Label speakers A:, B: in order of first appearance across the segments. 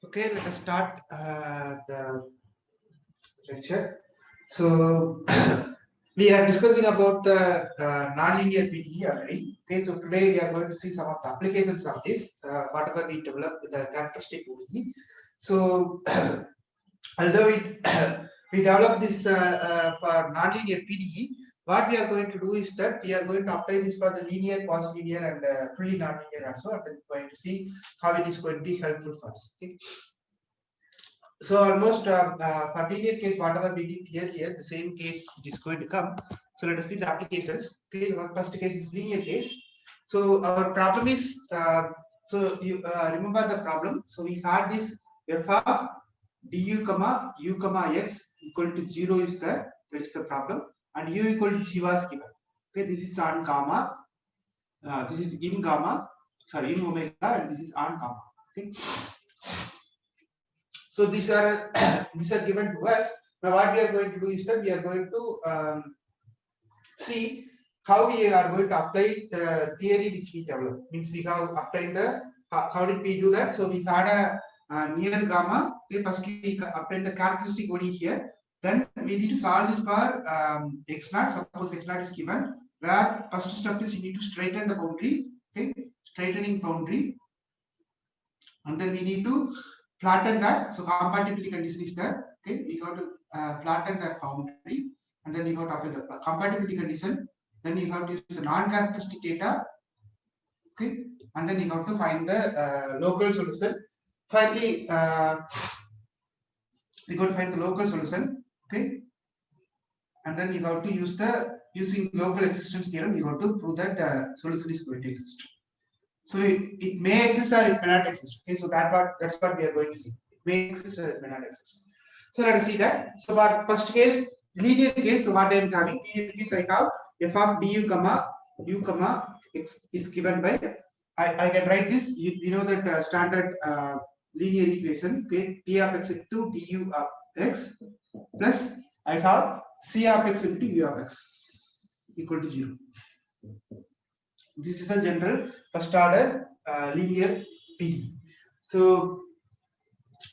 A: Okay, let us start the lecture. So we are discussing about the nonlinear PDE already. Okay, so today we are going to see some of the applications of this, whatever we developed with the characteristic ODE. So although we developed this for nonlinear PDE, what we are going to do is that we are going to apply this for the linear, quasi-linear, and fully nonlinear also, and then going to see how it is going to be helpful for us. Okay. So almost for linear case, whatever we did here, the same case it is going to come. So let us see the applications. Okay, the first case is linear case. So our problem is, so you remember the problem. So we had this f of du comma u comma x equal to 0 is there. That is the problem. And u equal to g was given. Okay, this is on gamma. This is in gamma. Sorry, in omega, and this is on gamma. Okay. So these are these are given to us. Now what we are going to do is that we are going to see how we are going to apply the theory which we developed. Means we have applied the how did we do that? So we had a near gamma. Okay, first we applied the characteristic ODE here. Then we need to solve this for x naught. Suppose x naught is given. Where first step is you need to straighten the boundary. Okay, straightening boundary, and then we need to flatten that. So compatibility condition is there. Okay, we got to flatten that boundary, and then you got to apply the compatibility condition. Then you have to use the non-characteristic data. Okay, and then you have to find the local solution. Finally, we got to find the local solution. Okay, and then you have to use the using local existence theorem. You have to prove that the solution is going to exist. So it may exist or it may not exist. Okay, so that's what we are going to see. It may exist or it may not exist. So let us see that. So for first case, linear case, so what I am having, linear case I have f of du comma u comma x is given by, I can write this. You know that standard linear equation. Okay, p of x into du of x plus I have c of x into u of x equal to 0. This is a general first order linear PDE. So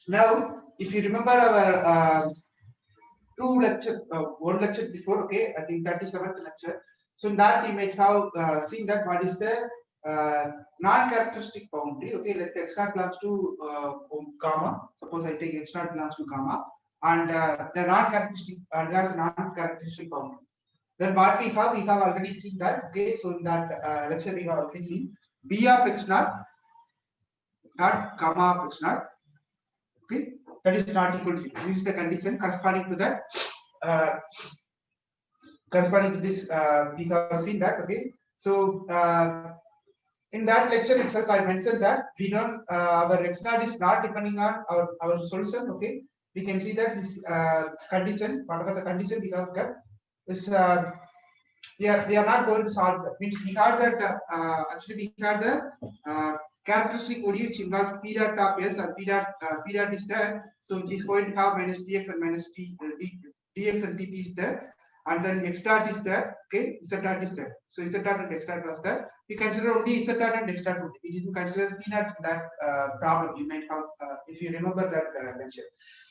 A: now, if you remember our two lectures, one lecture before, okay, I think 37th lecture. So in that you might have seen that what is the non-characteristic boundary. Okay, let x naught belongs to gamma. Suppose I take x naught belongs to gamma, and the non-characteristic and has a non-characteristic boundary. Then what we have already seen that. Okay, so in that lecture we have already seen b of x naught dot gamma of x naught. Okay, that is not equal to 0. This is the condition corresponding to that. Corresponding to this, we have seen that. Okay, so in that lecture itself, I mentioned that we don't our x naught is not depending on our solution. Okay, we can see that this condition, whatever the condition we have got, is we are not going to solve that. Means we have that actually we have the characteristic ODE which involves p dot of s and p dot is there. So which is going to have minus dx and minus dx and dp is there, and then x dot is there. Okay, z dot is there. So z dot and x dot was there. We consider only z dot and x dot only. We didn't consider p dot in that problem. You might have if you remember that lecture.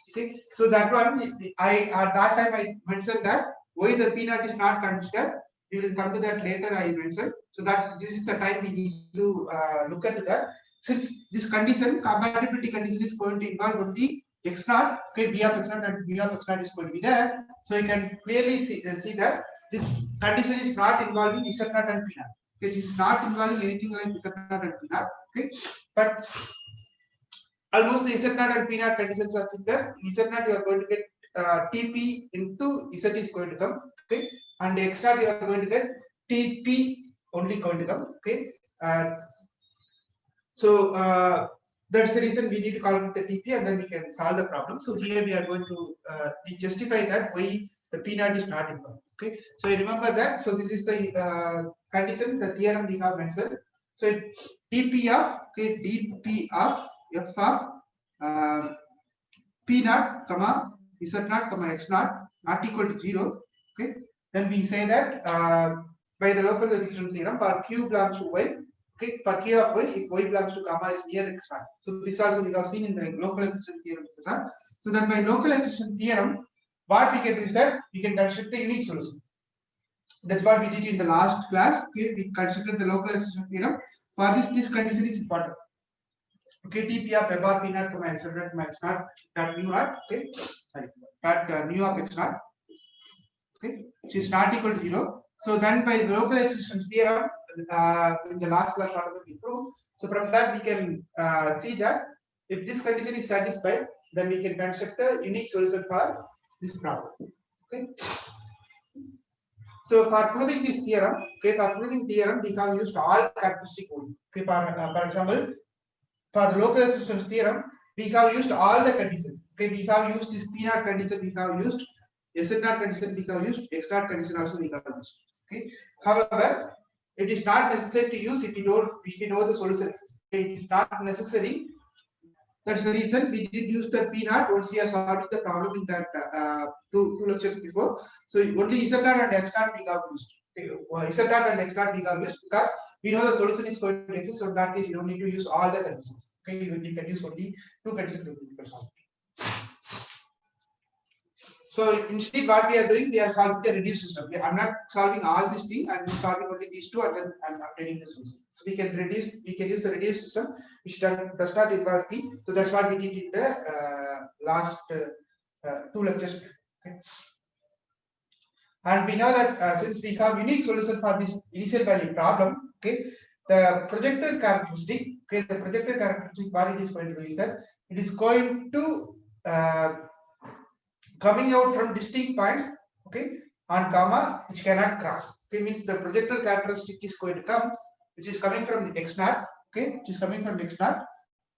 A: Okay, so that one I at that time I mentioned that why the p naught is not considered. We will come to that later. I mentioned. So that this is the time we need to look at that. Since this condition, compatibility condition is going to involve only x naught, okay, b of x naught and b of x naught is going to be there. So you can clearly see that this condition is not involving z naught and p naught. Okay, this is not involving anything like z naught and p naught. Okay, but almost the z naught and p naught conditions are similar. In z naught you are going to get TP into Z is going to come, okay, and x naught you are going to get TP only going to come, okay. So that's the reason we need to calculate the TP and then we can solve the problem. So here we are going to we justify that why the P naught is not involved, okay. So you remember that. So this is the condition, the theorem we have mentioned. So TP of okay dP of f of P naught comma z naught comma x naught not equal to 0. Okay, then we say that by the local resistance theorem for q belongs to y, Okay, for k of y, if y belongs to gamma is near x naught. So this also we have seen in the local extension theorem, etc. So then by local extension theorem, what we can do is that we can construct a unique solution. That's what we did in the last class. Okay, we constructed the local extension theorem. For this condition is important. Okay, T of f bar p naught comma x naught comma x naught dot mu naught. Okay, sorry, dot mu of x naught. Okay, which is not equal to 0. So then by the local extension theorem, in the last class we proved. So from that we can see that if this condition is satisfied, then we can construct a unique solution for this problem. Okay. So for proving this theorem, okay, for proving theorem, we have used all characteristic only. Okay, for example, for the local existence theorem, we have used all the conditions. Okay, we have used this P naught condition, we have used S naught condition, we have used X naught condition also we have used. Okay, however, it is not necessary to use if we know the solution exists. Okay, it is not necessary. That's the reason we did use the P naught once we are solving the problem in that two lectures before. So only Z naught and X naught we have used. Okay, Z naught and X naught we have used because we know the solution is going to exist. So in that case, you don't need to use all the conditions. Okay, you can use only two conditions to solve. So instead, what we are doing, we are solving the reduced system. I'm not solving all these things. I'm solving only these two, and then I'm updating the solution. So we can use the reduced system, which does not involve P. So that's what we did in the last two lectures. Okay. And we know that since we have unique solution for this initial value problem, okay, the projected characteristic, okay, the projected characteristic, what it is going to do is that it is going to coming out from distinct points, okay, on gamma, which cannot cross. Okay, means the projected characteristic is going to come, which is coming from the x naught, okay, which is coming from x naught,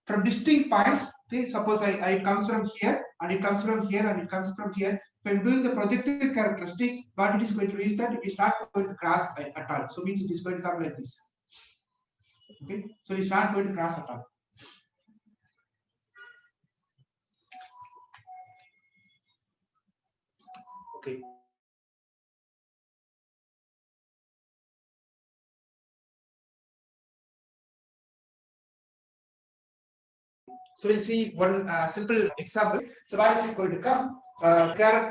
A: from distinct points. Okay, suppose it comes from here, and it comes from here, and it comes from here. If I'm doing the projected characteristics, what it is going to do is that it is not going to cross at all. So means it is going to come like this. Okay, so it is not going to cross at all. Okay. So we'll see one simple example. So what is it going to come?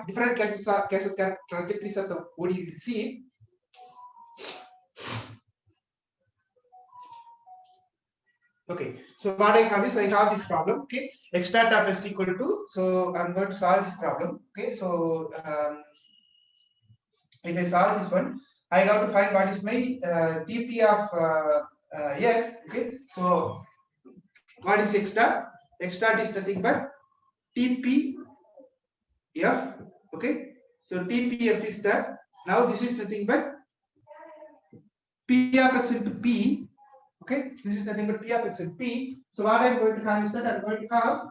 A: Different cases trajectories of the OD you will see. Okay, so what I have is I have this problem. Okay, x naught of s equal to. So I'm going to solve this problem. Okay, so if I solve this one, I have to find what is my dp of x. Okay, so what is x naught? X naught is nothing but TP F. Okay, so TPF is that. Now this is nothing but P of x into P. Okay, this is nothing but P of x into P. So what I'm going to have is that I'm going to have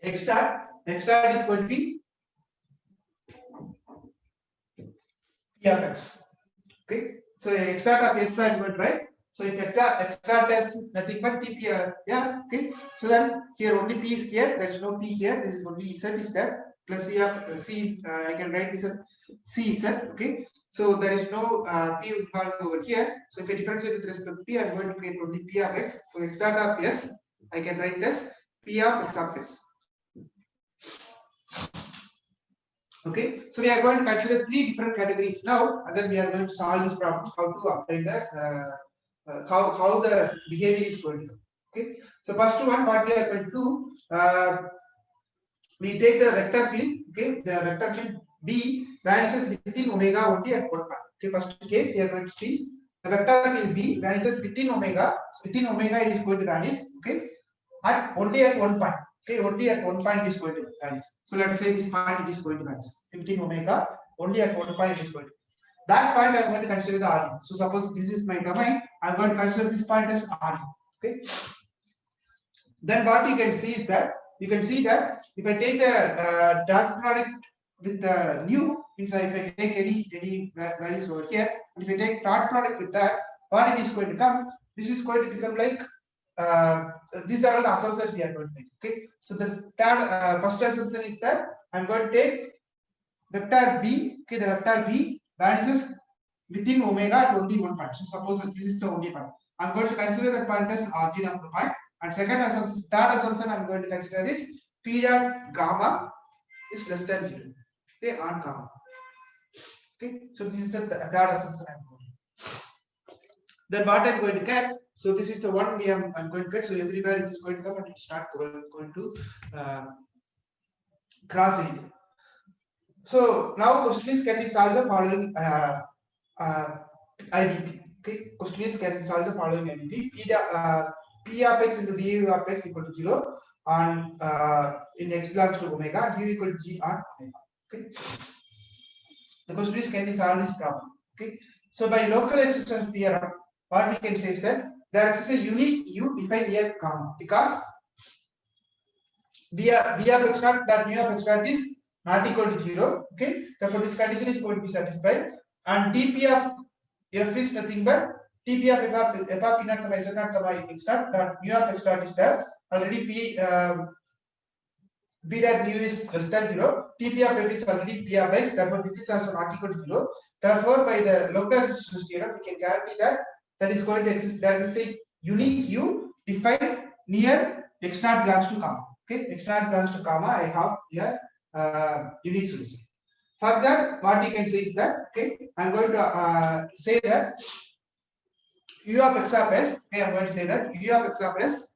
A: x naught. X naught is going to be P of x. Okay, so x naught of s I'm going to write. So if x naught is nothing but TP, yeah, okay. So then here only P is here. There is no P here. This is only Z is there. Plus C of C is, I can write this as C Z. Okay. So there is no P involved over here. So if I differentiate with respect to P, I'm going to create only P of x. So x naught of s, I can write as P of x of s. Okay, so we are going to consider three different categories now, and then we are going to solve this problem. How to apply the how the behavior is going to go. Okay, so first one, what we are going to do, we take the vector field. Okay, the vector field B vanishes within omega only at one point. Okay, first case we are going to see the vector field B vanishes within omega. So within omega it is going to vanish. Okay, only at one point. Okay, only at one point it is going to vanish. So let us say this point it is going to vanish. Within omega, only at one point it is going to. That point I'm going to consider the RE. So suppose this is my domain, I'm going to consider this point as RE. Okay. Then what you can see is that you can see that if I take the dot product with the new, means if I take any values over here, if I take dot product with that, what it is going to come, this is going to become like these are all the assumptions we are going to make. Okay, so the first assumption is that I'm going to take vector B. Okay, the vector B vanishes within omega at only one point. So suppose that this is the only point. I'm going to consider that point as origin of the point. And second assumption, third assumption I'm going to consider is P dot gamma is less than 0. Okay, on gamma. Okay, so this is the third assumption I'm going to. Then what I'm going to get, so this is the one I'm going to get, so everywhere it is going to come and it's not going to cross it. So now question is, can we solve the following IDP? Okay, question is, can we solve the following IDP? P of x into du of x equal to 0 on in x belongs to omega, du equal to g on omega. Okay, the question is, can we solve this problem? Okay, so by local existence theorem, what we can say is that there is a unique u defined here gamma, because v of x naught that mu of x naught is not equal to 0. Okay, therefore this condition is going to be satisfied, and dp of f is nothing but dp of f of p naught comma z naught comma x naught that mu of x naught is there already. B that mu is less than 0, Tp of f is already P of x, therefore this is also not equal to 0. Therefore, by the local existence theorem, we can guarantee that is going to exist. There is a unique u defined near x naught belongs to gamma. Okay, x naught belongs to gamma. I have here unique solution. For that, what we can say is that, okay, I'm going to say that u of x of s. Okay, I'm going to say that u of x of s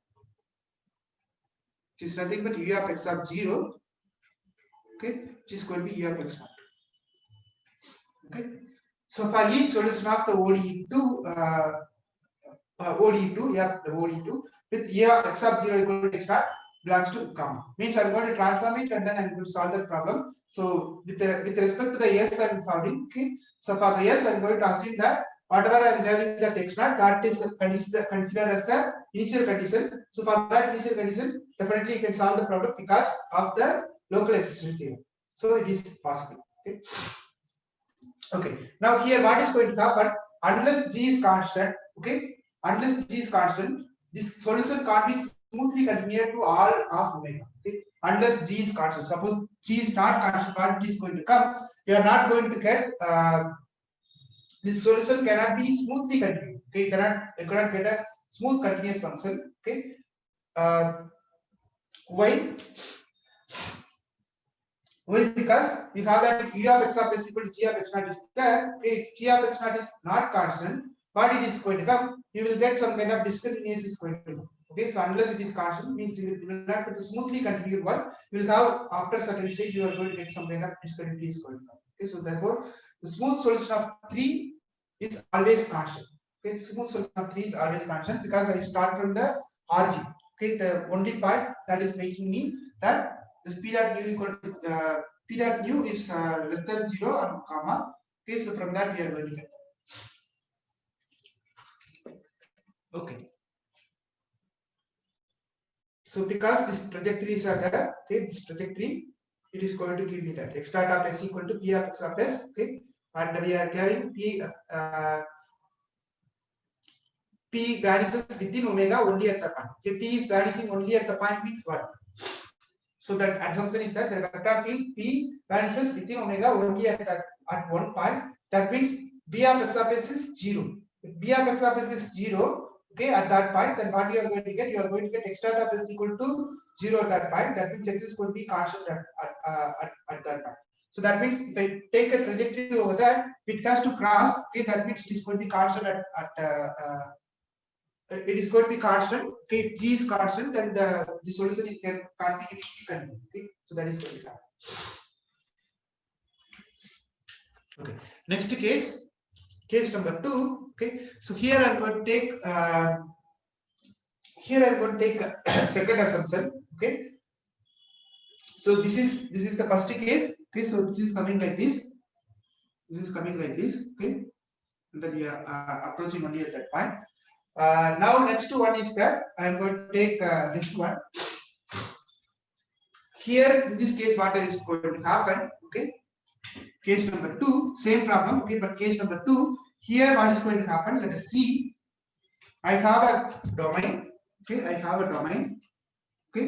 A: is nothing but u of x of 0, okay, which is going to be u of x naught. Okay, so for each solution of the ODE2, ODE2, the ODE2 with u of x of 0 equal to x naught belongs to gamma. Means I'm going to transform it and then I'm going to solve the problem. So with respect to the s I'm solving. Okay, so for the s I'm going to assume that whatever I'm having that x naught, that is considered as a initial condition. So for that initial condition, definitely you can solve the problem because of the local existence theorem. So it is possible. Okay. Okay. Now here what is going to happen? Unless g is constant, okay, unless g is constant, this solution can't be smoothly continued to all of omega. Okay. Unless g is constant. Suppose g is not constant, what is going to come? You are not going to get this solution cannot be smoothly continued. Okay, you cannot get a smooth continuous function. Okay, why? Why? Because we have that u of x of s equal to g of x naught is there. Okay, if g of x naught is not constant, what it is going to come? You will get some kind of discontinuous is going to come. Okay, so unless it is constant, means you will not get a smoothly continued one. You will have after certain stage you are going to get some kind of discontinuity is going to come. Okay, so therefore the smooth solution of 3 is always constant. Okay, smooth solution of 3 is always constant because I start from the origin. Okay, the only part that is making me that the speed at nu equal to p dot nu is less than 0 and comma. Okay, so from that we are going to get. Okay. So because this trajectories are there, okay, this trajectory, it is going to give me that x dot of s equal to p of x of s. Okay, and we are carrying p vanishes within omega only at the point. Okay, p is vanishing only at the point means what? So that assumption is that the vector field p vanishes within omega only at one point. That means b of x of s is 0. If b of x of s is 0, okay, at that point, then what you are going to get? You are going to get x dot of s equal to 0 at that point. That means x is going to be constant at that point. So that means if I take a trajectory over there, it has to cross. Okay, that means it is going to be constant it is going to be constant. Okay, if g is constant, then the solution it can't be initially continued. Okay, so that is going to happen. Okay, next case number 2. Okay, so here I'm going to take a second assumption. Okay, so this is the first case. Okay, so this is coming like this. This is coming like this. Okay, and then we are approaching only at that point. Now next one is that I am going to take next one. Here in this case, what is going to happen? Okay, case number 2, same problem. Okay, but case number 2, here what is going to happen? Let us see. I have a domain. Okay, I have a domain. Okay,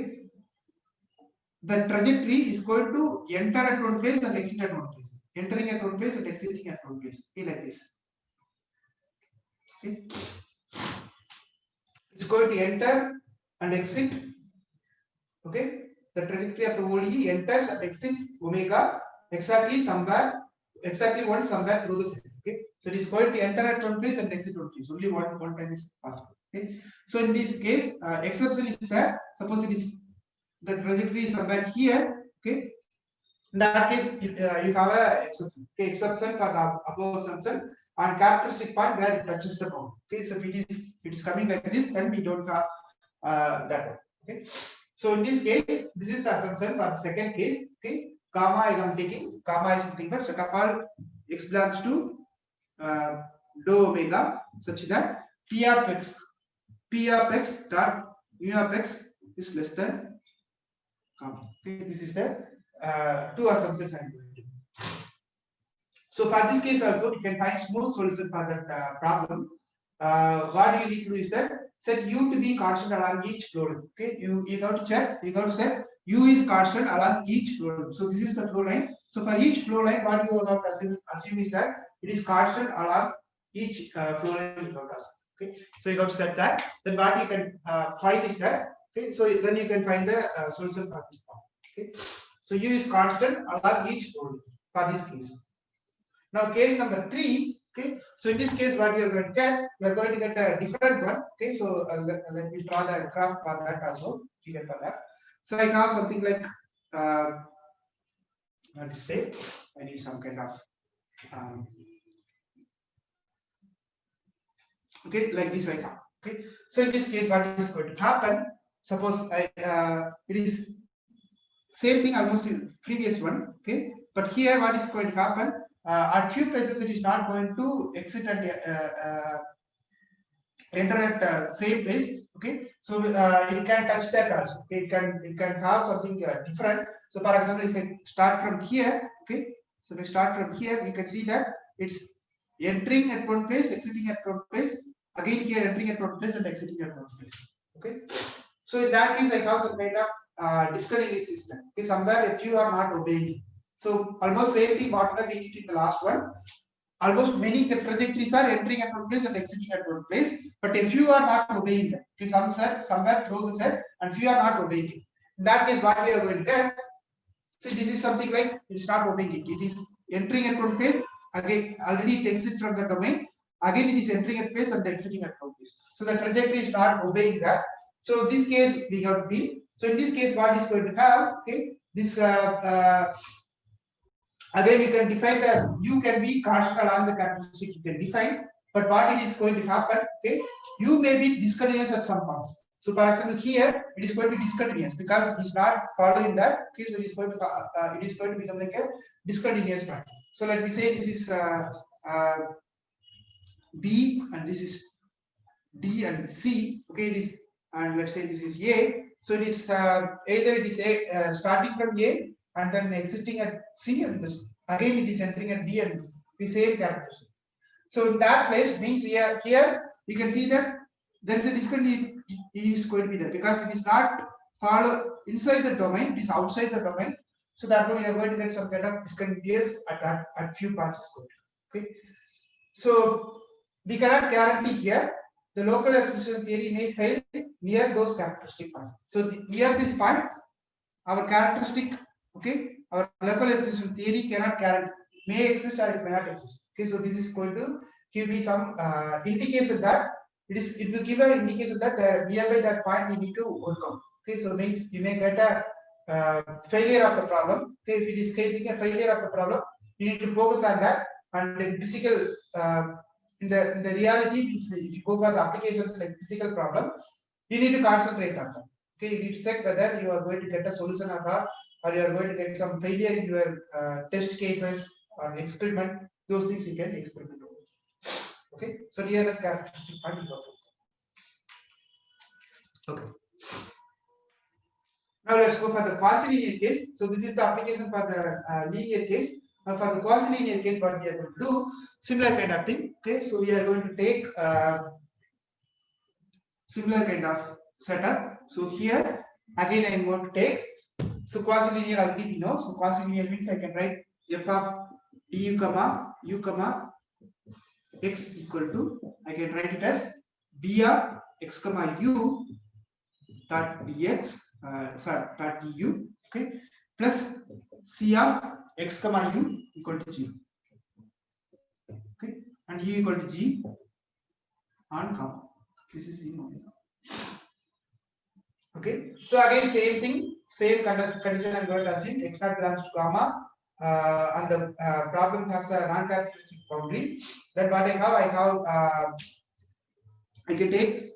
A: the trajectory is going to enter at one place and exit at one place. Entering at one place and exiting at one place. Okay, like this. Okay, it's going to enter and exit. Okay, the trajectory of the ODE enters and exits omega exactly once somewhere through the system. Okay, so it is going to enter at one place and exit one place. Only one time is possible. Okay, so in this case, exception is there. Suppose it is the trajectory is somewhere here. Okay, in that case, you have a exception. Okay, exception for the above assumption and characteristic point where it touches the bound. Okay, so if it is coming like this, then we don't have that one. Okay, so in this case, this is the assumption for the second case. Okay, gamma I am taking gamma is nothing but set of all x belongs to dou omega such that p of x dot mu of x is less than gamma. Okay, this is the two assumptions I'm going to do. So for this case also, we can find smooth solution for that problem. What you need to do is that set u to be constant along each flow line. Okay, you have to check. You have to set u is constant along each flow line. So this is the flow line. So for each flow line, what you have to assume is that it is constant along each flow line. You have to assume. Okay, so you have to set that. Then what you can find is that. Okay, so then you can find the solution for this problem. Okay, so u is constant along each flow line for this case. Now case number 3. Okay, so in this case, what you are going to get, we are going to get a different one. Okay, so let me draw the graph for that also. You get for that. So I have something like what to say? I need some kind of okay, like this I have. Okay, so in this case, what is going to happen? Suppose it is same thing almost in previous one. Okay, but here what is going to happen? At few places it is not going to exit and enter at same place. Okay, so it can touch that also. Okay, it can have something different. So for example, if I start from here, okay, so if I start from here, you can see that it's entering at one place, exiting at one place, again here entering at one place and exiting at one place. Okay, so in that case I have some kind of discontinuous system. Okay, somewhere if you are not obeying. So almost same thing whatever we did in the last one. Almost many trajectories are entering at one place and exiting at one place. But if you are not obeying them, okay, somewhere through the set, and if you are not obeying it, in that case, what we are going to get? See, this is something like it's not obeying it. It is entering at one place, again already it exits from the domain. Again, it is entering at place and exiting at one place. So the trajectory is not obeying that. So this case we got B. So in this case, what is going to have? Okay, this again, you can define the u can be constant along the characteristic you can define, but what it is going to happen, okay, u may be discontinuous at some points. So for example, here it is going to be discontinuous because it is not following that. Okay, so it is going to become like a discontinuous pattern. So let me say this is B and this is D and C. Okay, it is, and let's say this is A. So it is either it is A starting from A and then exiting at C, and this, again it is entering at D and the same characteristic. So in that place means here you can see that there is a discontinuity is going to be there because it is not follow inside the domain, it is outside the domain. So therefore you are going to get some kind of discontinuous at few points. Okay, so we cannot guarantee here the local excitation theory may fail near those characteristic points. So near this point, our characteristic, okay, our local excitation theory cannot guarantee, may exist or it may not exist. Okay, so this is going to give me some indication that it will give an indication that nearby that point we need to work on. Okay, so means you may get a failure of the problem. Okay, if it is getting a failure of the problem, you need to focus on that. And in physical, in the reality, means if you go for the applications like physical problem, you need to concentrate on that. Okay, you need to check whether you are going to get a solution or not, or you are going to get some failure in your test cases or experiment. Those things you can experiment over. Okay, so here the characteristic part is okay. Now let's go for the quasi-linear case. So this is the application for the linear case. Now for the quasi-linear case, what we are going to do, similar kind of thing. Okay, so we are going to take similar kind of setup. So here again I am going to take, so quasi-linear already we know. So quasi-linear means I can write f of du comma u comma x equal to, I can write it as b of x comma u dot dx, dot du, okay, plus c of x comma u equal to 0, okay, and u equal to g on comma. This is in omega. Okay, so again same thing, same condition I'm going to assume x naught belongs to gamma, and the problem has a non-characteristic boundary. Then what I have, I can take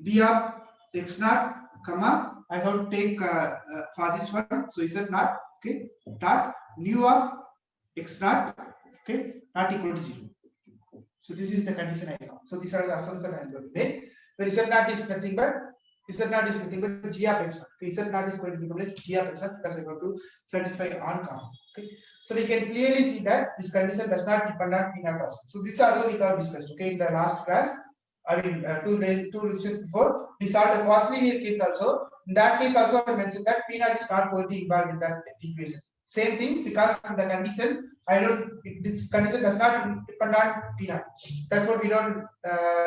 A: b of x naught comma, I have to take for this one, so z naught, okay, dot nu of x naught, okay, not equal to 0. So this is the condition I have. So these are the assumptions I am going to make. Where z naught is nothing but g of x naught. Okay, z naught is going to become like g of x naught because I want to satisfy on comma. Okay, so we can clearly see that this condition does not depend on p naught also. So this also we have discussed. Okay, in the last class, I mean two lectures before, we saw the quasi-linear case also. In that case also I mentioned that p naught is not going to be involved in that equation. Same thing, because in the condition this condition does not depend on p naught. Therefore, we don't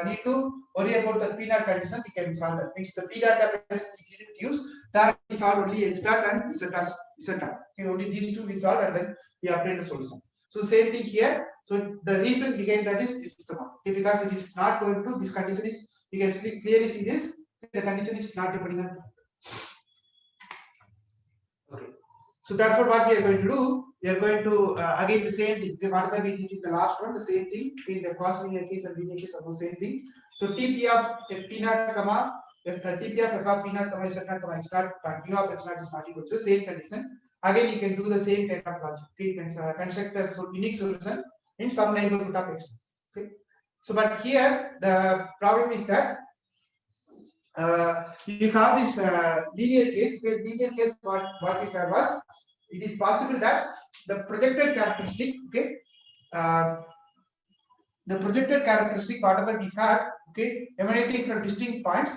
A: need to worry about the p naught condition. We can solve that. Means the p naught is used. That we solve only x naught and z naught. Okay, only these two we solve and then we apply the solution. So same thing here. So the reason behind that is this system. Okay, because it is not going to, this condition is, you can clearly see this. The condition is not depending on. Okay. So therefore, what we are going to do, we are going to again the same thing. Okay, whatever we did in the last one, the same thing. In the quasi-linear case and linear case, the same thing. So TP of p naught comma, TP of f of p naught comma z naught comma x naught, u of x naught is not equal to the same condition. Again, you can do the same kind of logic. Okay, you can construct a unique solution in some neighborhood of x. Okay. So, but here the problem is that you have this linear case. Linear case, what we have was, it is possible that the projected characteristic, okay, the projected characteristic whatever we had, okay, emanating from distinct points,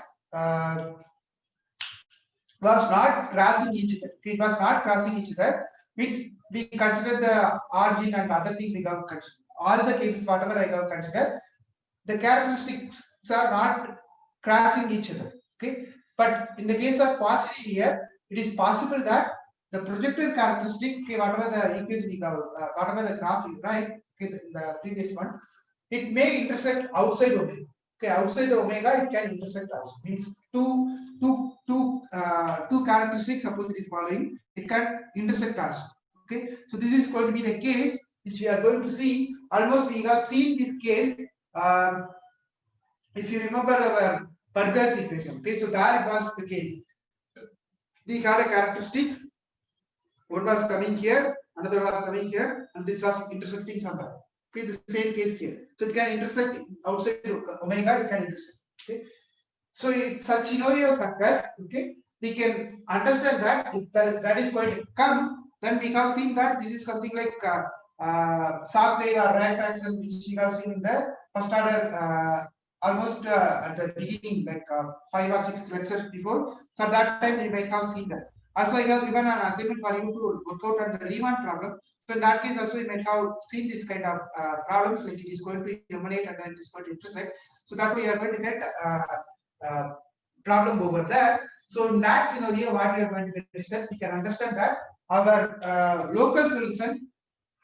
A: was not crossing each other. Okay, it was not crossing each other. Means we consider the origin and other things we have considered. All the cases whatever I have considered, the characteristics are not crossing each other. Okay, but in the case of quasi-linear, it is possible that the projected characteristic, okay, whatever the equation we have, whatever the graph you write, okay, the previous one, it may intersect outside omega. Okay, outside the omega, it can intersect also. Means two characteristics, suppose it is following, it can intersect also. Okay, so this is going to be the case which we are going to see. Almost we have seen this case. If you remember our Burger's equation, okay, so there it was the case. We had a characteristics. One was coming here, another was coming here, and this was intersecting somewhere. Okay, the same case here. So it can intersect outside omega, it can intersect. Okay, so if such scenarios occurs, okay, we can understand that if that is going to come, then we have seen that this is something like Sack wave or Rayleigh which we have seen in the first order. Almost at the beginning, like 5 or 6 lectures before. So at that time, we might have seen that. Also, I have given an assignment for you to work out on the Riemann problem. So in that case, also you might have seen this kind of problems, like it is going to emanate and then it is going to intersect. So that way, you are going to get problem over there. So in that scenario, what we are going to get is that we can understand that our local solution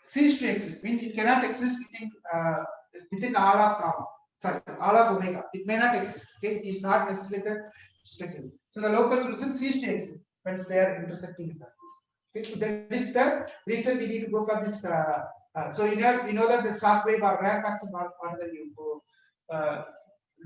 A: cease to exist. I mean, it cannot exist within all of gamma. Sorry, all of omega. It may not exist. Okay, it is not isolated. So the local solution cease to exist when they are intersecting in that. Okay, so that is the reason we need to go for this. So we know that the Sack wave or Rayleigh function, whatever you go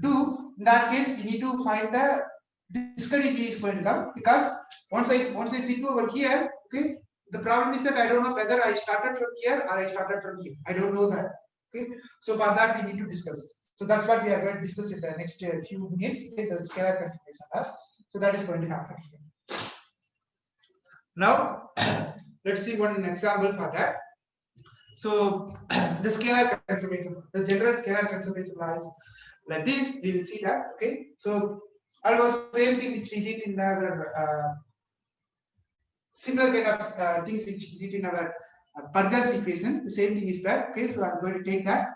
A: do, in that case we need to find the discontinuity is going to come, because once I sit over here, okay, the problem is that I don't know whether I started from here or I started from here. I don't know that. Okay, so for that we need to discuss. So that's what we are going to discuss in the next few minutes. Okay, the scalar transformation class. So that is going to happen here. Now, let's see one example for that. So the scalar transformation, the general scalar transformation law is like this. We will see that. Okay, so almost same thing which we did in our similar kind of things which we did in our Burger's equation. The same thing is that. Okay, so I'm going to take that.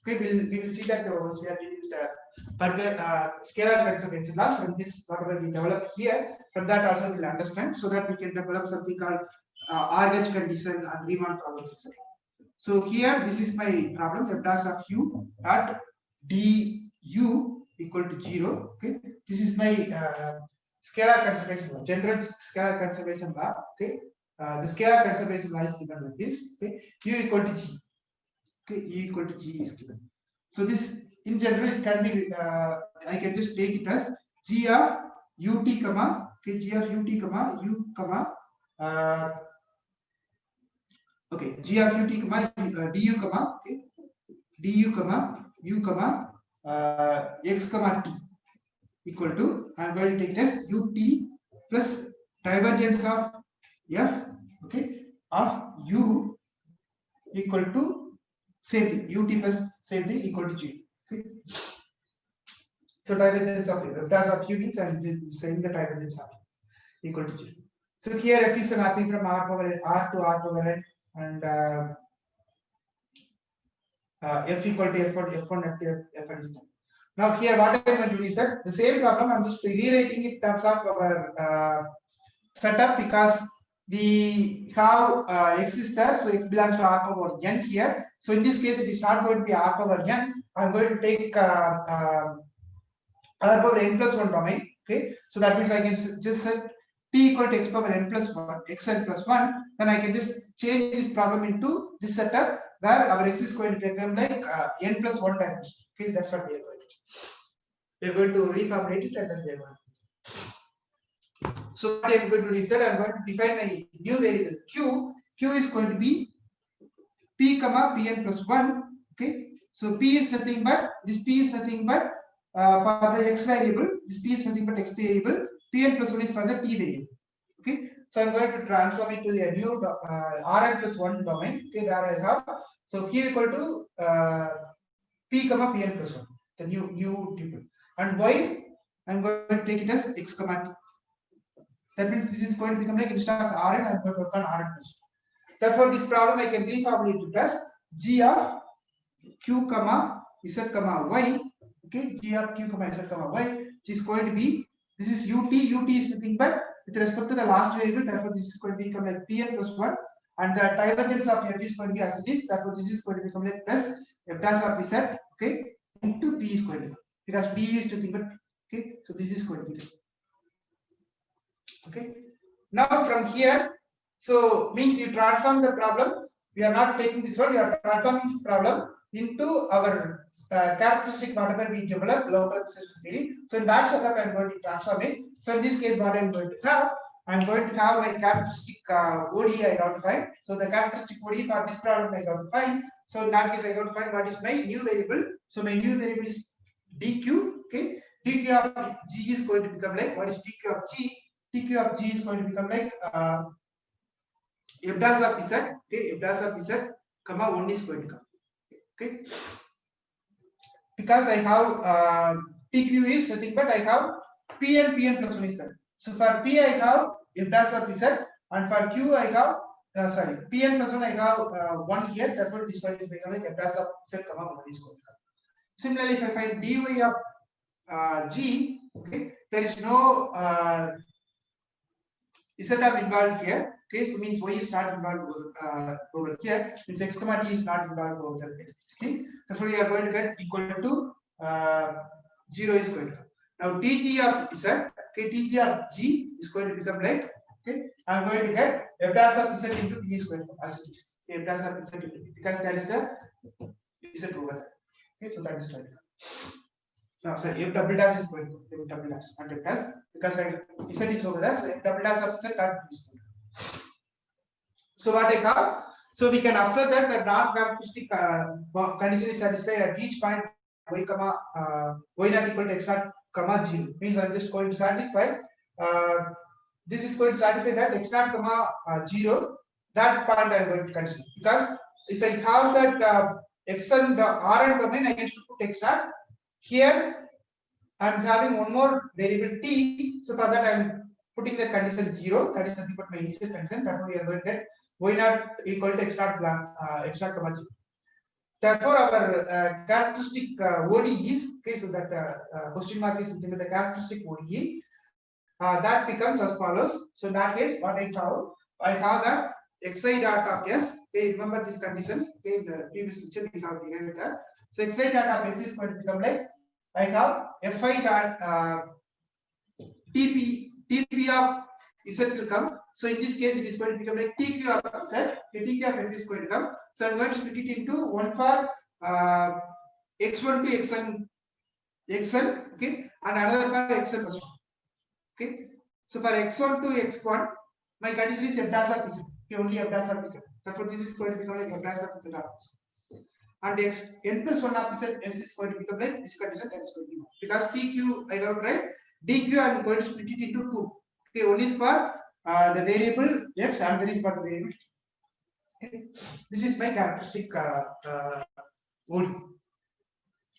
A: Okay, we will see that once we are dealing with the Burger scalar conservation laws. From this, whatever we develop here, from that also we'll understand, so that we can develop something called RH condition and Riemann problems, etc. So here, this is my problem. F dash of u at du equal to 0. Okay, this is my scalar conservation law, general scalar conservation law. Okay, the scalar conservation law is given like this. Okay, u equal to g. Okay, u equal to g is given. So this, in general, it can be I can just take it as g of ut comma, okay, g of ut comma u comma okay, g of ut comma du comma, okay, du comma u comma x comma t equal to, I am going to take it as ut plus divergence of f, okay, of u equal to same thing, ut plus same thing equal to g. Okay. So divergence of f dash of u means I am saying the divergence of equal to 0. So here f is a mapping from r power n, r to r power n, and f equal to f1, f2, f1 is done. Now here what I am going to do is that the same problem I am just rewriting it in terms of our setup, because we have x is there, so x belongs to r power n here. So in this case it is not going to be r power n. I am going to take r power n plus 1 domain. Okay, so that means I can just set t equal to x power n plus 1, xn plus 1. Then I can just change this problem into this setup where our x is going to become like n plus 1 dimension. Okay, that's what we are going to do. We are going to reformulate it and then we are going to. So what I am going to do is that I am going to define a new variable q. Q is going to be p comma pn plus 1. Okay, so p is nothing but, this p is nothing but for the x variable, this p is nothing but x variable, pn plus 1 is for the t variable. Okay, so I'm going to transform it to a new rn plus 1 domain. Okay, there I have, so q equal to p comma pn plus 1, the new tuple, and y I'm going to take it as x comma t. That means this is going to become like, instead of rn, I'm going to work on rn plus 1. Therefore, this problem I can reformulate it as g of q comma z comma y. Okay, g of q comma z comma y, which is going to be, this is ut is nothing but with respect to the last variable. Therefore, this is going to become like pn plus 1, and the divergence of f is going to be as it is. Therefore, this is going to become like plus f dash of z, okay, into p is going to become, because p is nothing but, okay, so this is going to be the, okay. Now from here, so means you transform the problem. We are not taking this one, we are transforming this problem into our characteristic whatever we develop local systems theory. So in that setup, I am going to transform it. So in this case, what I am going to have, I am going to have my characteristic ODE I got to find. So the characteristic ODE for this problem I got to find. So in that case, I got to find what is my new variable. So my new variable is dq. Okay, dq of g is going to become like, what is dq of g? dq of g is going to become like f dash of z. Okay, f dash of z comma 1 is going to come. Okay, because I have tq is nothing but I have pn plus 1 is there. So for p I have f dash of z, and for q I have pn plus 1 I have 1 here. Therefore, it is going to become like f dash of z comma 1 is going to come. Similarly, if I find dy of g, okay, there is no z of involved here. Okay, so means y is not involved over here, means x comma t is not involved over there explicitly. Therefore, we are going to get equal to 0 is going to come. Now tg of z, okay, tg of g is going to become like, okay, I am going to get f dash of z into t is going to come as it is. F dash of z into t, because there is a z over there. Okay, so that is going to come. Now, sorry, f double dash is going to come, f double dash, not f dash, because z is over there, so f double dash of z dot t is going to come. So what I have, so we can observe that the non-characteristic condition is satisfied at each point y comma y not equal to x naught comma 0. Means I am just going to satisfy this is going to satisfy that x naught comma 0. That point I am going to consider, because if I have that x and rn domain, I used to put x naught. Here I am having one more variable t. So for that I am putting the condition 0. That is nothing but my initial condition. Therefore, we are going to get y naught equal to x naught x naught comma 0. Therefore, our characteristic ODE is, okay, so that question mark is within the characteristic ODE. That becomes as follows. So in that case, what I have that xi dot of s. Okay, remember these conditions. Okay, in the previous lecture we have derived that. So xi dot of s is going to become like I have fi dot tp of z will come. So in this case, it is going to become like tq of z. Okay, tq of f is going to come. So I'm going to split it into one for x1 to xn, okay, and another for xn plus 1. Okay, so for x1 to x1, my condition is f dash of z. Okay, only f dash of z. Therefore, this is going to become like f dash of z of s. And n plus 1 of z s is going to become like this condition that is going to be because tq I have right, dq I am going to split it into two. Okay, one is for the variable x and there is for the variable t. Okay, this is my characteristic ODE.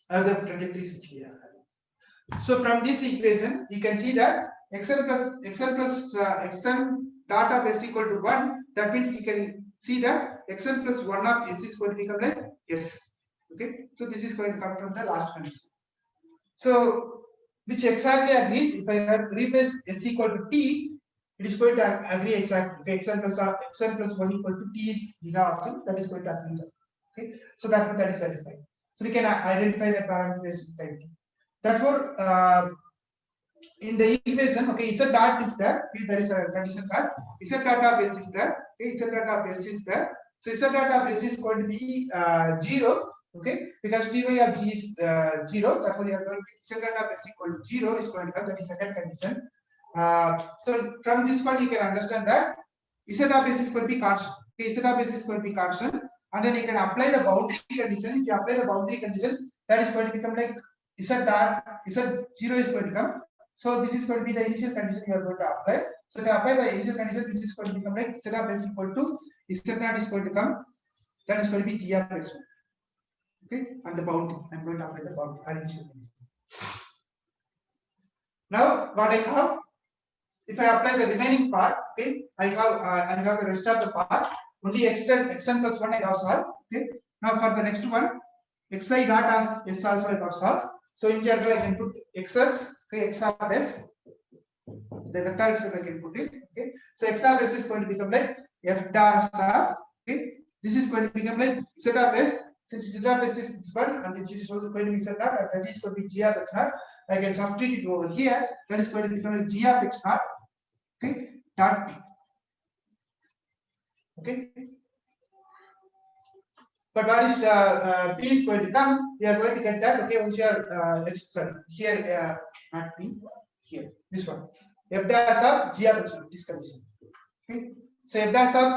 A: The trajectories which we are having. So from this equation, you can see that xn xn dot of s equal to 1. That means you can see that xn plus 1 of s is going to become like s. Okay, so this is going to come from the last condition. So which exactly agrees if I replace s equal to t, it is going to agree exactly. Okay, xn plus 1 equal to t is awesome. That is going to agree. Okay, so therefore that is satisfied. So we can identify the parameters with time t. Therefore, in the equation, okay, z dot is there. Okay, there is a condition that z dot of s is there. Okay, z dot of s is there. So z dot of s is going to be 0. Okay, because dy of g is 0. Therefore, you are going to z dot of s equal to 0 is going to come. That is second condition. So from this one, you can understand that z of s is going to be constant. Okay, z of s is going to be constant, and then you can apply the boundary condition. If you apply the boundary condition, that is going to become like z0 is going to come. So this is going to be the initial condition you are going to apply. So if you apply the initial condition, this is going to become like z of s equal to z0 is going to come. That is going to be g of x. Okay, and the boundary. I'm going to apply the boundary initial condition. Now what I have, if I apply the remaining part, okay, I have the rest of the part. Only xn plus 1 I have solved. Okay. Now for the next one, xi dot as s also I have solved. So in general, I can put xs, okay, x of s. The vector itself I can put it. Okay. So x of s is going to become like f dash of. Okay. This is going to become like z of s. Since z of s is 1 and which is also going to be z naught, and that is going to be g of x naught. I can substitute it over here. That is going to become like g of x naught. Okay. Dot p. Okay. But what is p is going to come? We are going to get that. Okay, once you are here not p here this one f dash of g of x this condition. Okay, so f dash of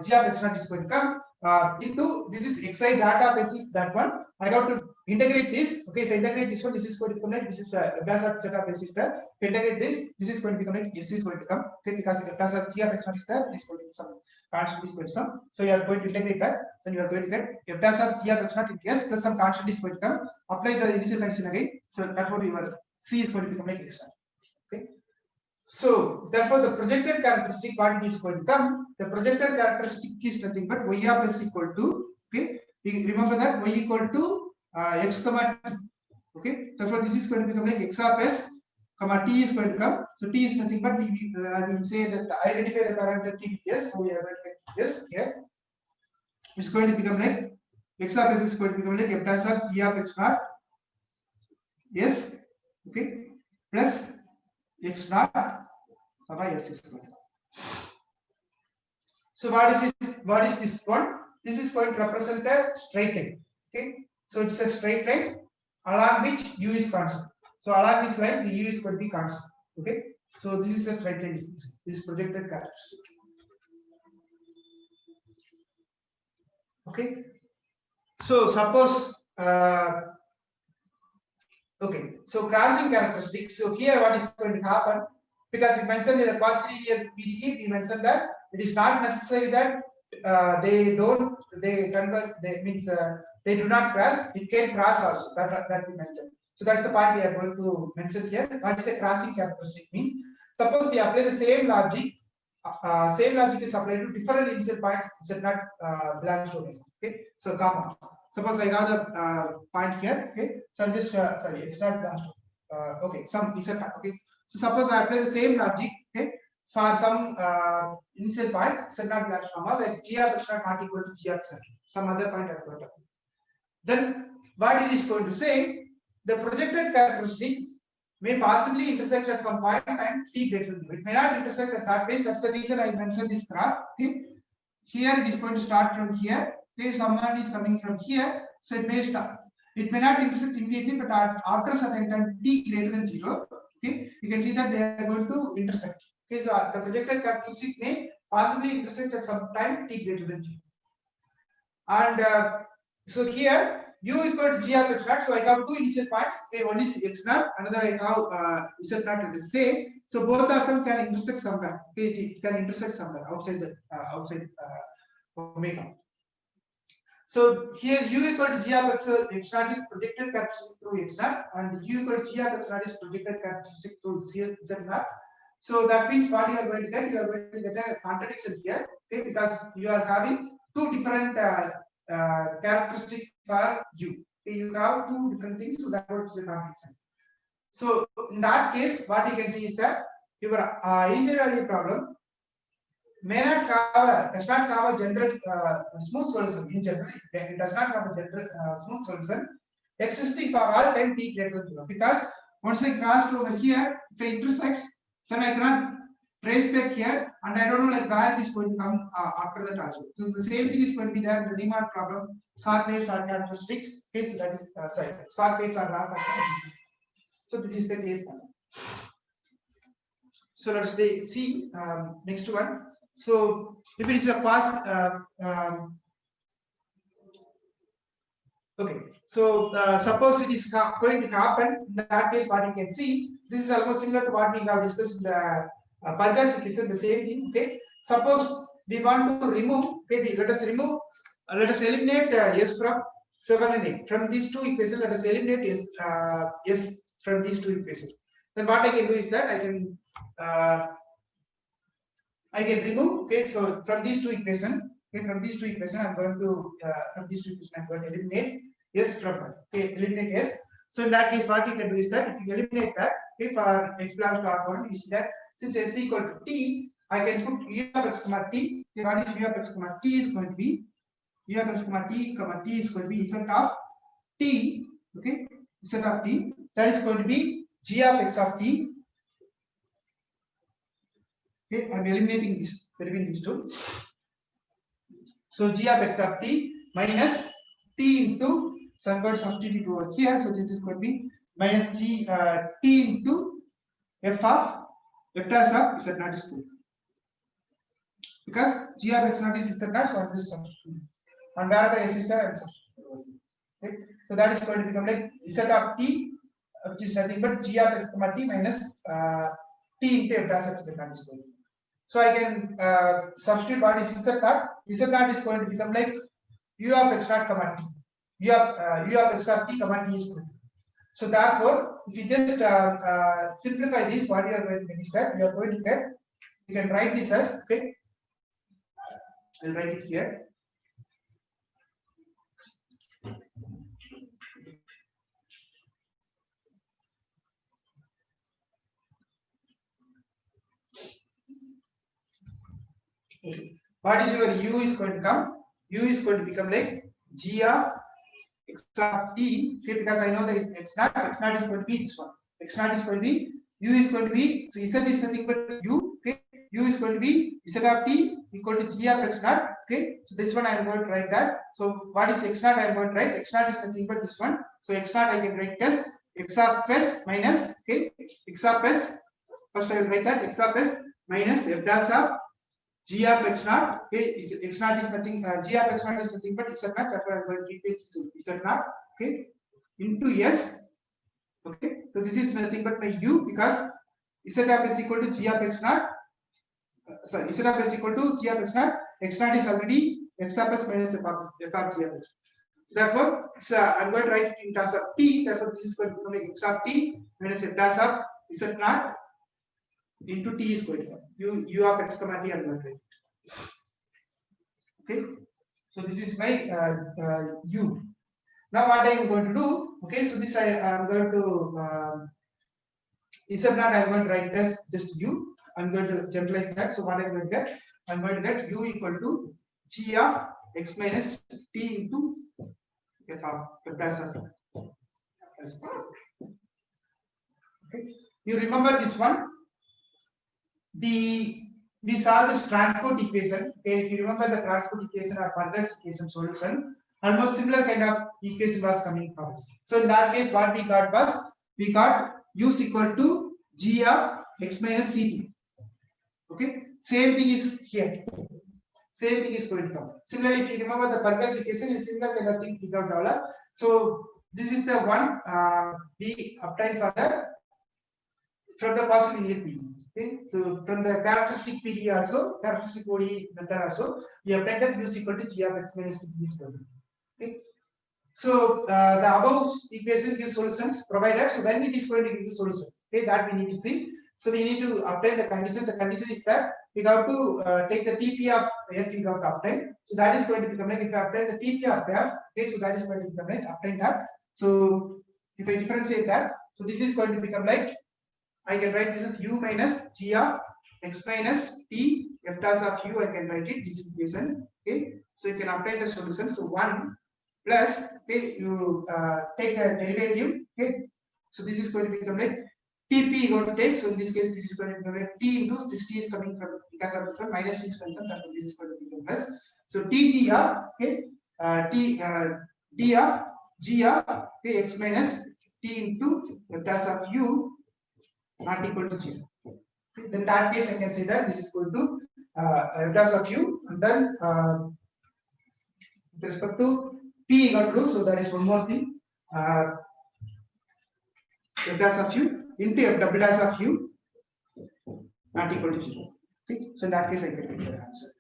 A: g of x naught is going to come into this is xi dot of s is that one. I got to integrate this. Okay, if I integrate this one, this is going to become like this is f dash of set of s is there. If I integrate this is going to become like s is going to come. Okay, because f dash of g of x naught is there, this is going to be some constant is going to come. So you are going to integrate that. Then you are going to get f dash of g of x naught into s plus some constant is going to come. Apply the initial condition again. So therefore your c is going to become like x. Okay. So therefore the projected characteristic what it is going to come, the projected characteristic is nothing but y of s equal to, okay, remember that y equal to x comma t. Okay, therefore this is going to become like x of s comma t is going to come. So t is nothing but we will say that identify the parameter t with s. So we are going to get s here. It's going to become like x of s is going to become like f dash of g of x naught s, okay, plus x naught by s is going to. So what is this one? This is going to represent a straight line. Okay, so it's a straight line along which u is constant. So along this line, the u is going to be constant. Okay, so this is a straight line. This projected characteristic. Okay, so suppose okay, so crossing characteristics. So here, what is going to happen? Because we mentioned in the quasi-linear PDE, we mentioned that it is not necessary that they do not cross. It can cross also. That we mentioned. So that's the point we are going to mention here. What is a crossing characteristic means? Suppose we apply the same logic. Same logic is applied to different initial points Z not belongs to it. Okay, so gamma. Suppose I got a point here. Okay, so I'm just sorry, it's not belongs to. Okay, some Z not. Okay, so suppose I apply the same logic. Okay, for some initial point Z not belongs to gamma, where G of X not equal to G of Z. Some other point I put up. Then what it is going to say, the projected characteristics may possibly intersect at some point and t greater than 0. It may not intersect at that place. That's the reason I mentioned this graph. Okay, here it is going to start from here. Okay, someone is coming from here, so it may start. It may not intersect immediately, but after a certain time t greater than 0. Okay, you can see that they are going to intersect. Okay, so the projected characteristic may possibly intersect at some time t greater than 0. And so here u equal to g of x naught. So I have two initial points. Okay, one is x naught, another I have z naught at the same. So both of them can intersect somewhere. Okay, it can intersect somewhere outside the omega. So here u equal to g of x naught is projected characteristic through x naught, and u equal to g of x naught is projected characteristic through z naught. So that means what you are going to get? You are going to get a contradiction here. Okay, because you are having two different characteristic for u. Okay, you have two different things, so that is a contradiction. So in that case, what you can see is that your initial value problem may not have does not have a general smooth solution. In general, it does not have a general smooth solution existing for all time t greater than 0. Because once I cross over here, if it intersects, then I cannot trace back here, and I don't know like where it is going to come after that also. So the same thing is going to be there in the Riemann problem. Sharp waves are characteristics. Okay, so that is sorry, sharp waves are not characteristics. So this is the case. So let's see next one. So if it is a past, okay. So suppose it is going to happen. In that case, what you can see, this is almost similar to what we have discussed in the Pargas. It is the same thing. Okay. Suppose we want to remove. Okay, let us remove. Let us eliminate s from 7 and 8 from these two equations. Let us eliminate s from these two equations. Then what I can do is that I can remove. Okay, so from these two equations, okay, from these two equations, I'm going to eliminate s from that. Okay, eliminate s. So in that case, what you can do is that if you eliminate that, if our x belongs to R1, you see that since s equal to t, I can put u of x comma t. Okay, what is u of x comma t is going to be u of x comma t is going to be z of t. Okay, z of t, that is going to be g of x of t. Okay, I'm eliminating this between these two. So g of x of t minus t into, so I'm going to substitute over here. So this is going to be minus t into f dash of z naught is 2. Because g of x naught is z naught, so I'm just substituting. And wherever s is there, I'm substituting. Okay, so that is going to become like z of t, which is nothing but g of x comma t minus t into f dash of z naught is 2. So I can substitute what is z naught. Z naught is going to become like u of x naught comma t. U of x of t comma t is going to be. So therefore, if you just simplify this, what you are going to get is that you are going to get. You can write this as, okay. I'll write it here. Okay. What is your u is going to come? U is going to become like g of x of t. Okay, because I know there is x naught. X naught is going to be this one. X naught is going to be, u is going to be, so z is nothing but u. Okay, u is going to be z of t equal to g of x naught. Okay, so this one I am going to write that. So what is x naught? I am going to write x naught is nothing but this one. So x naught I can write as x of s minus, okay, x of s. First I will write that x of s minus f dash of g of x naught. Okay, x naught is nothing. G of x naught is nothing but z naught. Therefore, I am going to replace this z naught. Okay, into s. Okay, so this is nothing but my u, because z of s equal to g of x naught. Sorry, z of s equal to g of x naught. X naught is already x of s minus f of g of x. Therefore, I'm going to write it in terms of t. Therefore, this is going to become like x of t minus f dash of z naught into t is going to come. U of x comma t I'm going to write. Okay. So this is my u. Now what I am going to do? Okay. So this I am going to z naught I am going to write it as just u. I'm going to generalize that. So what I'm going to get? I'm going to get u equal to g of x minus t into f of dash of. Okay. You remember this one? We saw this transport equation. Okay, if you remember the transport equation or Pardel's equation solution, almost similar kind of equation was coming for us. So in that case, what we got was we got u is equal to g of x minus ct. Okay, same thing is here. Same thing is going to come. Similarly, if you remember the Pardel's equation, is similar kind of things we got developed. So this is the one we obtained from the possible linear PDE. Okay, so from the characteristic PDE also, characteristic ODE method also, we obtained that u is equal to g of x minus c is equal to. Okay, so the above equation gives solutions provided. So when it is going to give the solution, okay, that we need to see. So we need to obtain the condition. The condition is that we have to take the TP of f we have to obtain. So that is going to become like if I obtain the TP of f, okay, so that is going to become like obtain that. So if I differentiate that, so this is going to become like I can write this as u minus g of x minus t f dash of u. I can write it this equation. Okay, so you can obtain the solution. So 1 plus, okay, you take the derivative. Okay, so this is going to become like tp you going to take. So in this case, this is going to become like t into this t is coming from because of the sun minus t is going to come. Therefore, this is going to become plus. So tg of okay d of g of okay, x minus t into f dash of u not equal to 0. Okay, then that case I can say that this is equal to f dash of u, and then with respect to p you got to do. So that is one more thing. F dash of u into f double dash of u not equal to 0. Okay, so in that case I can get the answer.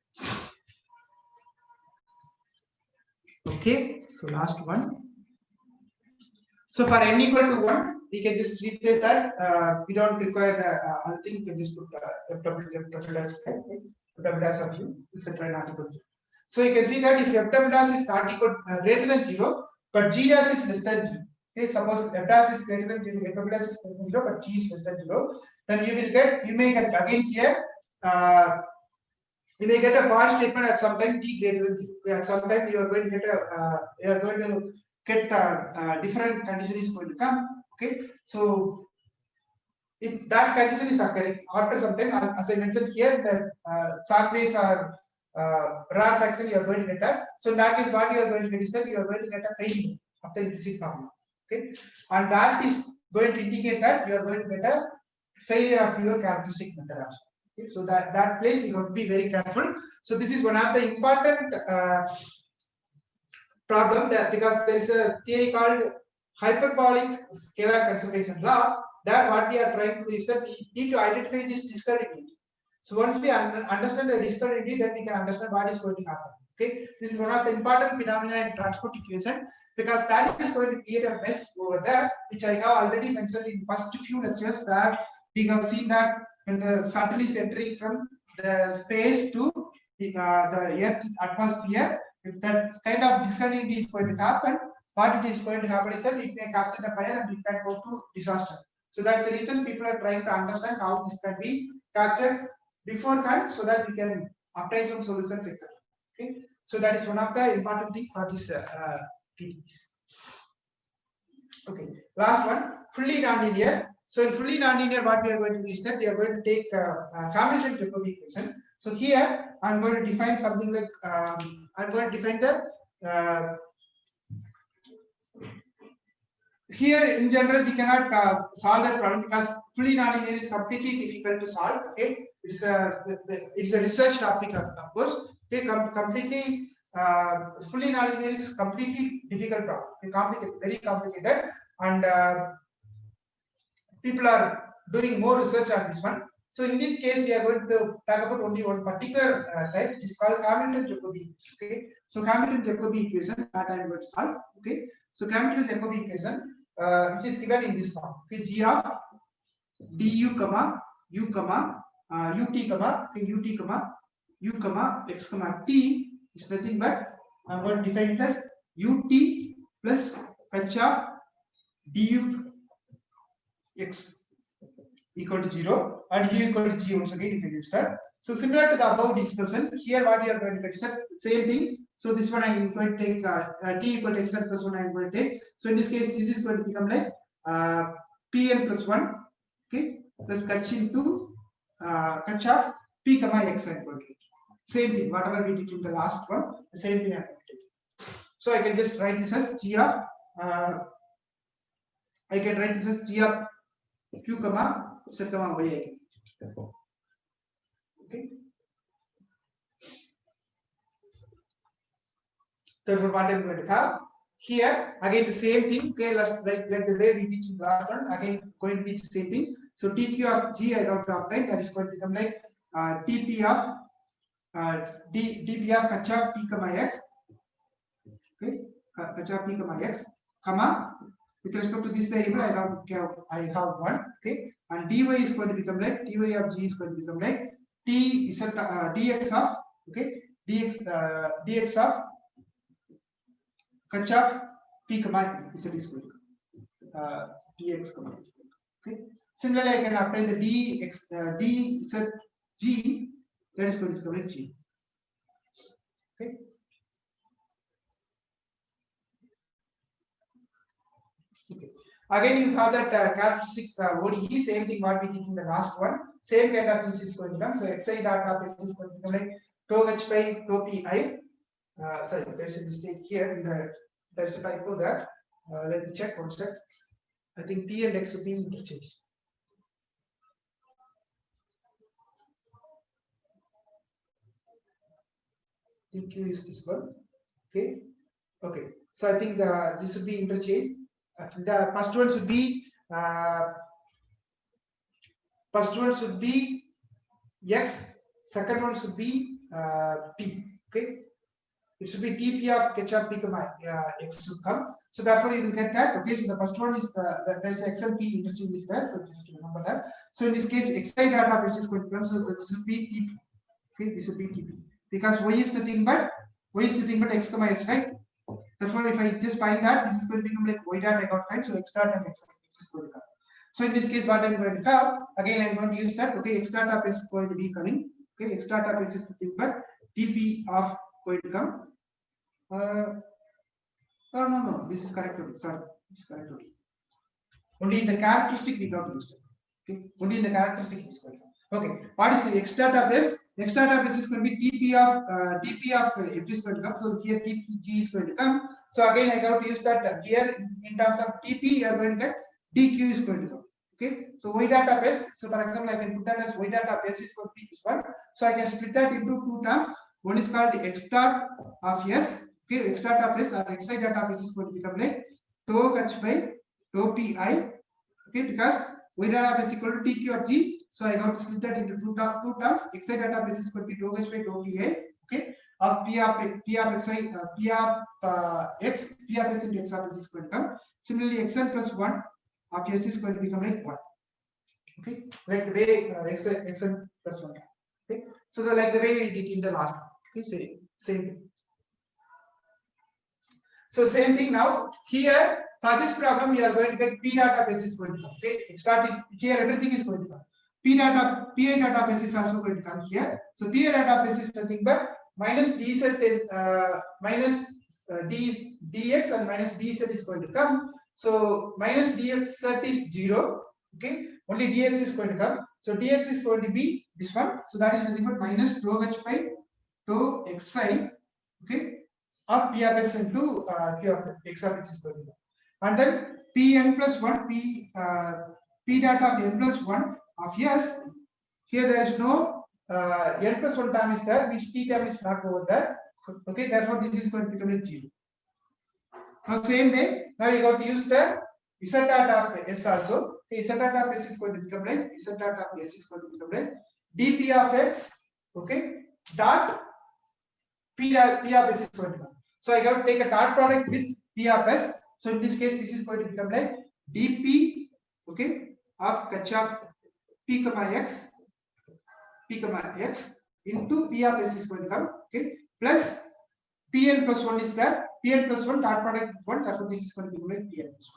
A: Okay, so last one. So for n equal to 1, we can just replace that. We don't require the other thing. You can just put f double dash of u, etc. not equal to 0. So you can see that if f double dash is not equal greater than 0, but g dash is less than 0. Okay, suppose f dash is greater than 0, f double dash is greater than 0, but g is less than 0, then you may get again here. You may get a false statement at some time t greater than 0. At some time you are going to get different condition is going to come. Okay, so if that condition is occurring after some time, as I mentioned here, that Sarkways or rare fraction, you are going to get that. So in that case, what you are going to get is that you are going to get a failure of the implicit formula. Okay, and that is going to indicate that you are going to get a failure of your characteristic method also. Okay, so that place you have to be very careful. So this is one of the important problem that because there is a theory called hyperbolic scalar conservation law. There what we are trying to do is that we need to identify this discontinuity. So once we understand the discontinuity, then we can understand what is going to happen. Okay, this is one of the important phenomena in transport equation because that is going to create a mess over there, which I have already mentioned in first few lectures. That we have seen that when the shuttle is entering from the space to the Earth atmosphere, if that kind of discontinuity is going to happen, what it is going to happen is that it may capture the fire and it can go to disaster. So that's the reason people are trying to understand how this can be captured beforehand so that we can obtain some solutions, etc. Okay, so that is one of the important things for this PDEs. Okay, last one, fully nonlinear. So in fully nonlinear, what we are going to do is that we are going to take combinatorial Jacobi equation. So here I'm going to define something like I'm going to define the here in general we cannot solve that problem because fully nonlinear is completely difficult to solve. Okay, it's a research topic of course. Okay, completely fully nonlinear is completely difficult problem. Okay, complicated, very complicated, and people are doing more research on this one. So in this case, we are going to talk about only one particular type, which is called Hamilton-Jacobi equation. Okay, so Hamilton-Jacobi equation that I am going to solve. Okay, so Hamilton-Jacobi equation, which is given in this form. Okay, G of du comma u comma ut comma ut comma u comma x comma t is nothing but I'm going to define it as ut plus h of du x equal to 0 and u equal to g once again you can use that. So similar to the above discussion, here what you are going to get is the same thing. So this one I am going to take t equal to x plus 1 I am going to take. So in this case, this is going to become like pn plus 1, okay, plus kach into kach of p comma x I am going to take. Same thing, whatever we did in the last one, the same thing I am going to take. So I can just write this as g of I can write this as g of q comma z comma y I can. Okay. Therefore, what I am going to have here again the same thing. Okay, like the way we did in the last one, again going to be the same thing. So tq of g I got to apply, that is going to become like tp of dp of kach of p comma x. Okay, kach of p comma x, comma with respect to this variable I have 1. Okay, and dy is going to become like dy of g is going to become like t is dx of okay dx of kach of p comma z is going to dx comma z. Okay, similarly I can apply the dz g, that is going to become like g. Okay. Again, you have that characteristic ODE, same thing what we did in the last one. Same kind of things is going to come. So xi dot of s is going to become like tau h by tau pi. Sorry, there's a mistake here. There's a typo there. Let me check one step. I think p and x will be interchanged. dq is this one. Okay. Okay. So I think this will be interchanged. The first one should be x, second one should be p. Okay, it should be tp of kach of p comma x should come. So therefore you will get that. Okay, so the first one is there's x and p interchange is there, so just remember that. So in this case, xi dot of s is going to come, so this will be tp. Okay, this will be tp because y is nothing but x comma x, right? Therefore, if I just find that, this is going to become like y dot I got find, so x dot and x is going to come. So in this case, what I'm going to have, again I'm going to use that. Okay, x dot of s is going to be coming. Okay, x dot of s is nothing but tp of going to come. No, this is correct. Sorry, it's correct. Only in the characteristic we got used. Okay, only in the characteristic is going to come. Okay, what is x dot of s? X dot of s is going to be dp of f is going to come. So here dp g is going to come. So again I got to use that here in terms of dp you are going to get dq is going to come. Okay, so y dot of s. So for example, I can put that as y dot of s is going to be this one. So I can split that into two terms. One is called the x dot of s. Okay, x dot of s or xi dot of s is going to become like tau h by tau pi. Okay, because y dot of s equal to tq of g. So I got to split that into two terms. Xi dot of s is going to be tau h by tau pi. Okay, of p of xi p of x p of s into x of s is going to come. Similarly, xn plus 1 of s is going to become like 1. Okay, like the way xn plus 1. Okay, so like the way we did in the last one. Okay, same thing. So same thing now here for this problem you are going to get p dot of s is going to come. Okay, x dot is here, everything is going to come. Pi dot of s is also going to come here. So pi dot of s is nothing but minus dz minus dx and minus dz is going to come. So minus dx is 0. Okay, only dx is going to come. So dx is going to be this one. So that is nothing but minus tau h by tau xi. Okay, of p of s into q of x of s is going to come. And then pn plus 1 p dot of n plus 1 of s. Here there is no n plus 1 term is there, which t term is not over there. Okay, therefore this is going to become a 0. Now same way, now you got to use the z dot of s also. Okay, z dot of s is going to become like z dot of s is going to become like dp of x, okay, dot p of s is going to come. So I got to take a dot product with p of s. So in this case, this is going to become like dp, okay, of h of p comma x into p of s is going to come, okay, plus pn plus 1 is there, pn plus 1 dot product with 1, therefore this is going to become like pn plus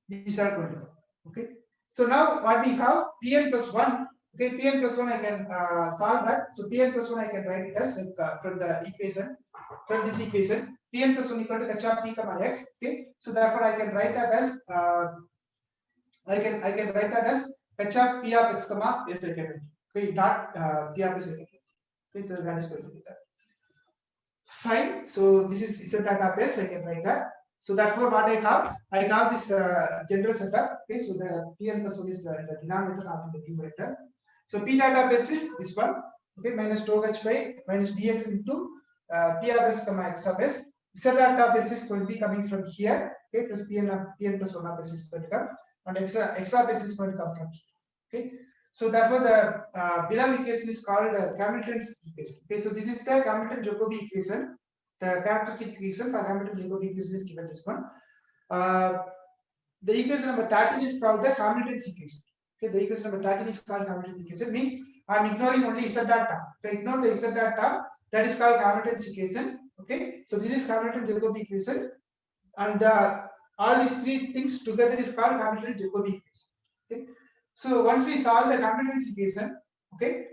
A: 1. These are going to come, okay. So now what we have pn plus 1, okay, pn plus 1 I can solve that. So pn plus 1 I can write it as like from the equation, from this equation, pn plus 1 equal to h of p comma x, okay. So therefore I can write that as I can write that as h of p of x comma s I can write, okay, dot p of s I can write, okay. So that is going to be that. Fine. So this is z dot of s. I can write that. So therefore, what I have this general setup. Okay. So the pn plus 1 is the denominator of the numerator. So p dot of s is this one. Okay. Minus tau h by minus dx into p of s comma x of s. Z dot of s is going to be coming from here. Okay. Plus pn plus 1 of s is going to come, and x of s is going to come from here. Okay. So therefore, the below equation is called Hamilton's equation. Okay, so this is the Hamilton-Jacobi equation. The characteristic equation for Hamilton-Jacobi equation is given this one. The equation number 13 is called the Hamilton's equation. Okay, the equation number 13 is called Hamilton's equation. Means I am ignoring only z dot term. If I ignore the z dot term, that is called Hamilton's equation. Okay, so this is Hamilton-Jacobi equation, and all these three things together is called Hamilton-Jacobi equation. Okay. So once we solve the Hamilton's equation, okay,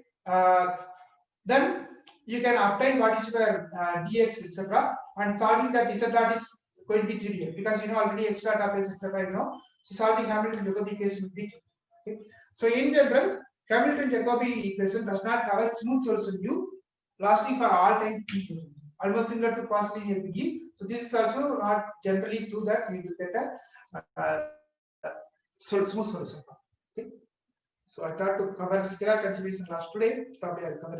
A: then you can obtain what is your dx etc. And solving that z dot is going to be trivial because you know already x dot of s etc. You know, so solving Hamilton-Jacobi equation will be trivial. Okay. So in general, Hamilton-Jacobi equation does not have a smooth solution U lasting for all time t, almost similar to quasi-linear PE. So this is also not generally true that we will get a smooth solution. Okay. So I thought to cover scalar consideration last today. Probably I will cover it.